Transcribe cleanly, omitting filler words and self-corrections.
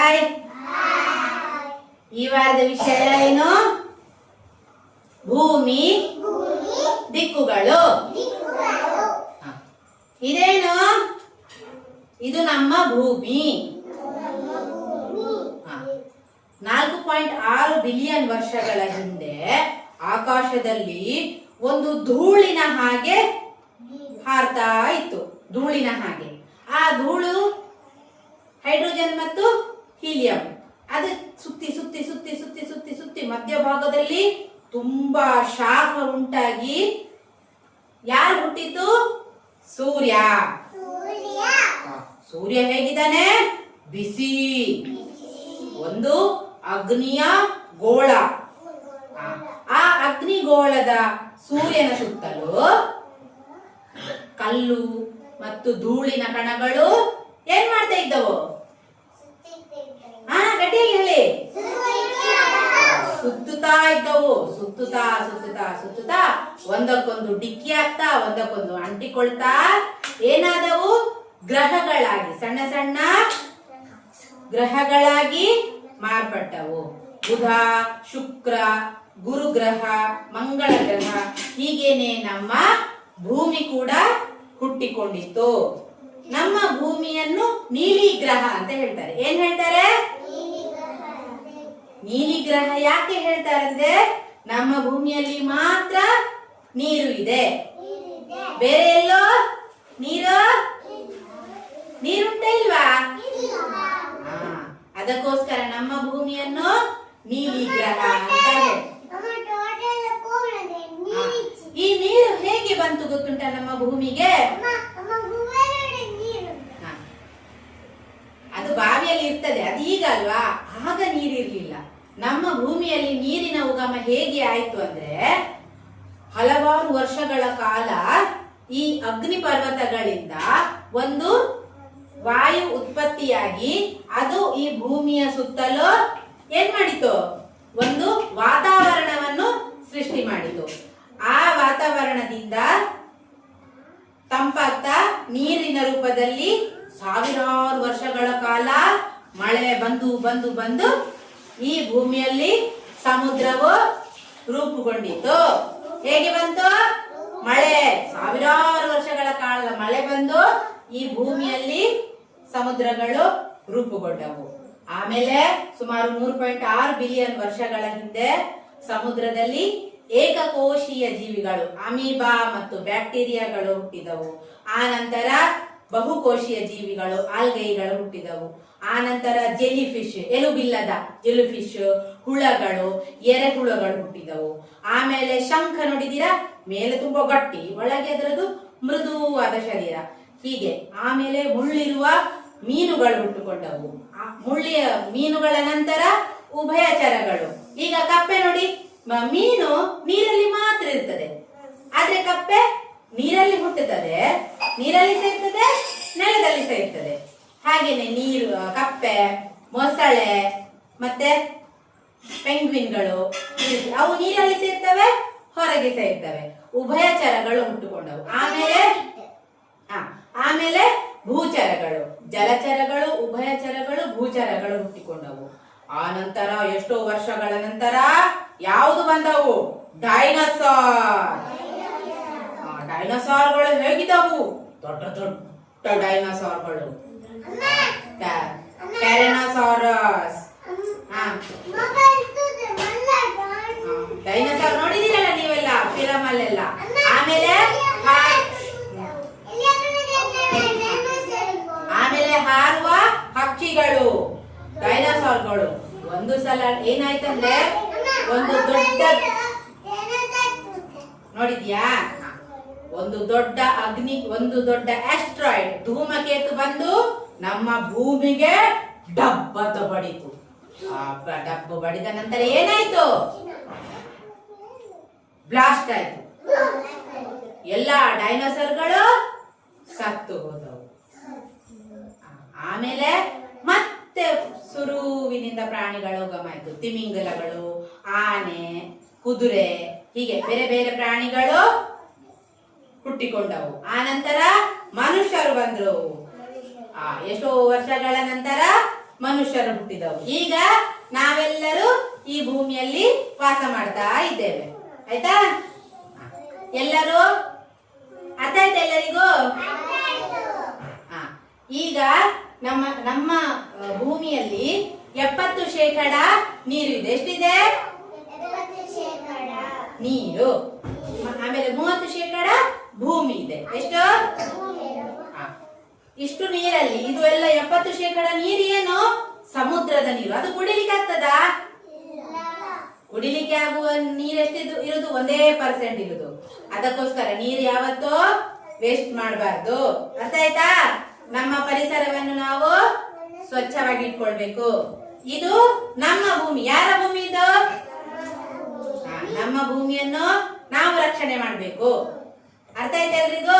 Hi. ಈ ವಾರದ ವಿಷಯ ಏನು? ಭೂಮಿ ದಿಕ್ಕುಗಳು. ಇದೇನು? ಇದು ನಮ್ಮ ಭೂಮಿ. 4.6 ಬಿಲಿಯನ್ ವರ್ಷಗಳ ಹಿಂದೆ ಆಕಾಶದಲ್ಲಿ ಒಂದು ಧೂಳಿನ ಹಾಗೆ ಹಾರ್ತಾ ಇತ್ತು. ಧೂಳಿನ ಹಾಗೆ. ಆ ಧೂಳು ಹೈಡ್ರೋಜನ್ ಮತ್ತು ಹೀಲಿಯಂ. ಅದು ಸುತ್ತಿ ಸುತ್ತಿ ಸುತ್ತಿ ಸುತ್ತಿ ಸುತ್ತಿ ಸುತ್ತಿ ಮಧ್ಯಭಾಗದಲ್ಲಿ ತುಂಬಾ ಶಾಖ ಉಂಟಾಗಿ ಯಾರು ಹುಟ್ಟಿತು? ಸೂರ್ಯ. ಸೂರ್ಯ ಹೇಗಿದ್ದಾನೆ? ಬಿಸಿ. ಒಂದು ಅಗ್ನಿಯ ಗೋಳ. ಆ ಅಗ್ನಿಗೋಳದ ಸೂರ್ಯನ ಸುತ್ತಲೂ ಕಲ್ಲು ಮತ್ತು ಧೂಳಿನ ಕಣಗಳು ಏನ್ ಮಾಡ್ತಾ ಇದ್ದವು? ಗಟ್ಟಿಯಾಗಿ ಹೇಳಿ. ಸುತ್ತುತ್ತಾ ಇದ್ದವು. ಸುತ್ತುತ್ತಾ ಸುತ್ತುತ್ತಾ ಸುತ್ತುತ್ತಾ ಒಂದಕ್ಕೊಂದು ಡಿಕ್ಕಿ ಆಗ್ತಾ ಒಂದಕ್ಕೊಂದು ಅಂಟಿಕೊಳ್ತಾ ಏನಾದವು? ಗ್ರಹಗಳಾಗಿ, ಸಣ್ಣ ಸಣ್ಣ ಗ್ರಹಗಳಾಗಿ ಮಾರ್ಪಟ್ಟವು. ಬುಧ, ಶುಕ್ರ, ಗುರುಗ್ರಹ, ಮಂಗಳ ಗ್ರಹ, ಹೀಗೇನೆ ನಮ್ಮ ಭೂಮಿ ಕೂಡ ಹುಟ್ಟಿಕೊಂಡಿತ್ತು. ನಮ್ಮ ಭೂಮಿಯನ್ನು ನೀಲಿ ಗ್ರಹ ಅಂತ ಹೇಳ್ತಾರೆ. ಏನ್ ಹೇಳ್ತಾರೆ? ನೀಲಿ ಗ್ರಹ ಯಾಕೆ ಹೇಳ್ತಾರೆ ಅಂದ್ರೆ ನಮ್ಮ ಭೂಮಿಯಲ್ಲಿ ಮಾತ್ರ ನೀರು ಇದೆ, ಬೇರೆ ಎಲ್ಲೋ ನೀರುಂಟ ಇಲ್ವಾ? ಅದಕ್ಕೋಸ್ಕರ ನಮ್ಮ ಭೂಮಿಯನ್ನು ನೀಲಿ ಗ್ರಹ ಅಂತ ಹೇಳ್ತಾರೆ. ಈ ನೀರು ಹೇಗೆ ಬಂತು ಗೊತ್ತುಂಟ ನಮ್ಮ ಭೂಮಿಗೆ? ಅದು ಬಾವಿಯಲ್ಲಿ ಇರ್ತದೆ, ಅದು ಈಗ ಅಲ್ವಾ, ಆಗ ನೀರಿರ್ಲಿಲ್ಲ. ನಮ್ಮ ಭೂಮಿಯಲ್ಲಿ ನೀರಿನ ಉಗಮ ಹೇಗೆ ಆಯ್ತು ಅಂದ್ರೆ ಹಲವಾರು ವರ್ಷಗಳ ಕಾಲ ಈ ಅಗ್ನಿ ಪರ್ವತಗಳಿಂದ ಒಂದು ವಾಯು ಉತ್ಪತ್ತಿಯಾಗಿ ಅದು ಈ ಭೂಮಿಯ ಸುತ್ತಲೂ ಏನ್ ಮಾಡಿತು? ಒಂದು ವಾತಾವರಣವನ್ನು ಸೃಷ್ಟಿ ಮಾಡಿತು. ಆ ವಾತಾವರಣದಿಂದ ತಂಪಾಗ್ತಾ ನೀರಿನ ರೂಪದಲ್ಲಿ ಸಾವಿರಾರು ವರ್ಷಗಳ ಕಾಲ ಮಳೆ ಬಂದು ಬಂದು ಬಂದು ಈ ಭೂಮಿಯಲ್ಲಿ ಸಮುದ್ರವು ರೂಪುಗೊಂಡಿತು. ಹೇಗೆ ಬಂತು? ಮಳೆ, ಸಾವಿರಾರು ವರ್ಷಗಳ ಕಾಲ ಮಳೆ ಬಂದು ಈ ಭೂಮಿಯಲ್ಲಿ ಸಮುದ್ರಗಳು ರೂಪುಗೊಂಡವು. ಆಮೇಲೆ ಸುಮಾರು 3.6 ಬಿಲಿಯನ್ ವರ್ಷಗಳ ಹಿಂದೆ ಸಮುದ್ರದಲ್ಲಿ ಏಕಕೋಶೀಯ ಜೀವಿಗಳು, ಅಮೀಬಾ ಮತ್ತು ಬ್ಯಾಕ್ಟೀರಿಯಾಗಳು ಹುಟ್ಟಿದವು. ಆ ನಂತರ ಬಹುಕೋಶೀಯ ಜೀವಿಗಳು, ಆಲ್ಗೈಗಳು ಹುಟ್ಟಿದವು. ಆ ನಂತರ ಜೆಲಿಫಿಶ್, ಎಲುಬಿಲ್ಲದ ಜೆಲಿಫಿಶ್, ಹುಳಗಳು, ಎರೆಹುಳಗಳು ಹುಟ್ಟಿದವು. ಆಮೇಲೆ ಶಂಖ ನೋಡಿದೀರಾ? ಮೇಲೆ ತುಂಬಾ ಗಟ್ಟಿ, ಒಳಗೆ ಅದರದ್ದು ಮೃದುವಾದ ಶರೀರ, ಹೀಗೆ. ಆಮೇಲೆ ಮುಳ್ಳಿರುವ ಮೀನುಗಳು ಹುಟ್ಟುಕೊಂಡವು. ಮುಳ್ಳಿಯ ಮೀನುಗಳ ನಂತರ ಉಭಯಚರಗಳು. ಈಗ ಕಪ್ಪೆ ನೋಡಿ, ಮೀನು ನೀರಲ್ಲಿ ಮಾತ್ರ ಇರ್ತದೆ, ಆದ್ರೆ ಕಪ್ಪೆ ನೀರಲ್ಲಿ ಹುಟ್ಟುತ್ತದೆ, ನೀರಲ್ಲಿ ಸೇರ್ತದೆ, ನೆಲದಲ್ಲಿ ಸೇರ್ತದೆ. ಹಾಗೇನೆ ನೀರು, ಕಪ್ಪೆ, ಮೊಸಳೆ ಮತ್ತೆ ಪೆಂಗ್ವಿನ್ಗಳು ಅವು ನೀರಲ್ಲಿ ಸೇರ್ತವೆ, ಹೊರಗೆ ಸೇರ್ತವೆ. ಉಭಯಚರಗಳು ಹುಟ್ಟುಕೊಂಡವು. ಆಮೇಲೆ ಭೂಚರಗಳು, ಜಲಚರಗಳು, ಉಭಯಚರಗಳು, ಭೂಚರಗಳು ಹುಟ್ಟಿಕೊಂಡವು. ಆ ನಂತರ ಎಷ್ಟೋ ವರ್ಷಗಳ ನಂತರ ಯಾವುದು ಬಂದವು? ಡೈನೋಸಾರ್. ಡೈನೋಸಾರ್ಗಳು ಹೇಗಿದ್ದವು? ದೊಡ್ಡ ದೊಡ್ಡ ಡೈನೋಸಾರ್ಗಳು, ಟೈರಾನೋಸಾರಸ್. ಡೈನೋಸಾರ್ ನೋಡಿದಿರಲ್ಲ ನೀವೆಲ್ಲ ಫಿಲಮ್ ಅಲ್ಲೆಲ್ಲ. ಆಮೇಲೆ ಹಾರುವ ಹಕ್ಕಿಗಳು, ಡೈನೋಸಾರ್ಗಳು. ಒಂದು ಸಲ ಏನಾಯ್ತಂದ್ರೆ ಒಂದು ದೊಡ್ಡ, ನೋಡಿದ್ಯಾ, ಒಂದು ದೊಡ್ಡ ಆಸ್ಟ್ರಾಯ್ಡ್, ಧೂಮಕೇತು ಬಂದು ನಮ್ಮ ಭೂಮಿಗೆ ಡಬ್ಬ ಬಡಿತು. ಡಬ್ಬು ಬಡಿದ ನಂತರ ಏನಾಯ್ತು? ಬ್ಲಾಸ್ಟ್ ಆಯ್ತು. ಎಲ್ಲ ಡೈನೋಸಾರ್ಗಳು ಸತ್ತು ಹೋದವು. ಆಮೇಲೆ ಮತ್ತೆ ಶುರುವಿನಿಂದ ಪ್ರಾಣಿಗಳು ಉಗಮಾಯ್ತು. ತಿಮಿಂಗಲಗಳು, ಆನೆ, ಕುದುರೆ, ಹೀಗೆ ಬೇರೆ ಬೇರೆ ಪ್ರಾಣಿಗಳು ಹುಟ್ಟಿಕೊಂಡವು. ಆ ನಂತರ ಮನುಷ್ಯರು ಬಂದ್ರು. ಎಷ್ಟೋ ವರ್ಷಗಳ ನಂತರ ಮನುಷ್ಯರು ಹುಟ್ಟಿದವು. ಈಗ ನಾವೆಲ್ಲರೂ ಈ ಭೂಮಿಯಲ್ಲಿ ವಾಸ ಮಾಡ್ತಾ ಇದ್ದೇವೆ. ಆಯ್ತಾ? ಎಲ್ಲರೂ ಅರ್ಥ ಆಯ್ತಾ ಎಲ್ಲರಿಗೂ? ಈಗ ನಮ್ಮ ನಮ್ಮ ಭೂಮಿಯಲ್ಲಿ 70% ನೀರು ಇದೆ. ಎಷ್ಟಿದೆ? ನೀರು. ಆಮೇಲೆ 30% ಭೂಮಿ ಇದೆ. ಎಷ್ಟು? ಇಷ್ಟು ನೀರಲ್ಲಿ ಇದು ಎಲ್ಲ 70% ನೀರು ಏನು? ಸಮುದ್ರದ ನೀರು. ಅದು ಕುಡಿಲಿಕ್ಕೆ ಆಗ್ತದಾ? ಕುಡಿಲಿಕ್ಕೆ ಆಗುವ ನೀರೆಷ್ಟಿದು ಇರುದು? 1% ಇರುದು. ಅದಕ್ಕೋಸ್ಕರ ನೀರು ಯಾವತ್ತೂ ವೇಸ್ಟ್ ಮಾಡಬಾರ್ದು. ಅರ್ಥ ಆಯ್ತಾ? ನಮ್ಮ ಪರಿಸರವನ್ನು ನಾವು ಸ್ವಚ್ಛವಾಗಿ ಇಟ್ಕೊಳ್ಬೇಕು. ಇದು ನಮ್ಮ ಭೂಮಿ. ಯಾರ ಭೂಮಿ ಇದು? ನಮ್ಮ ಭೂಮಿಯನ್ನು ನಾವು ರಕ್ಷಣೆ ಮಾಡಬೇಕು. ಅರ್ಥ ಆಯ್ತಾ ಎಲ್ರಿಗೂ?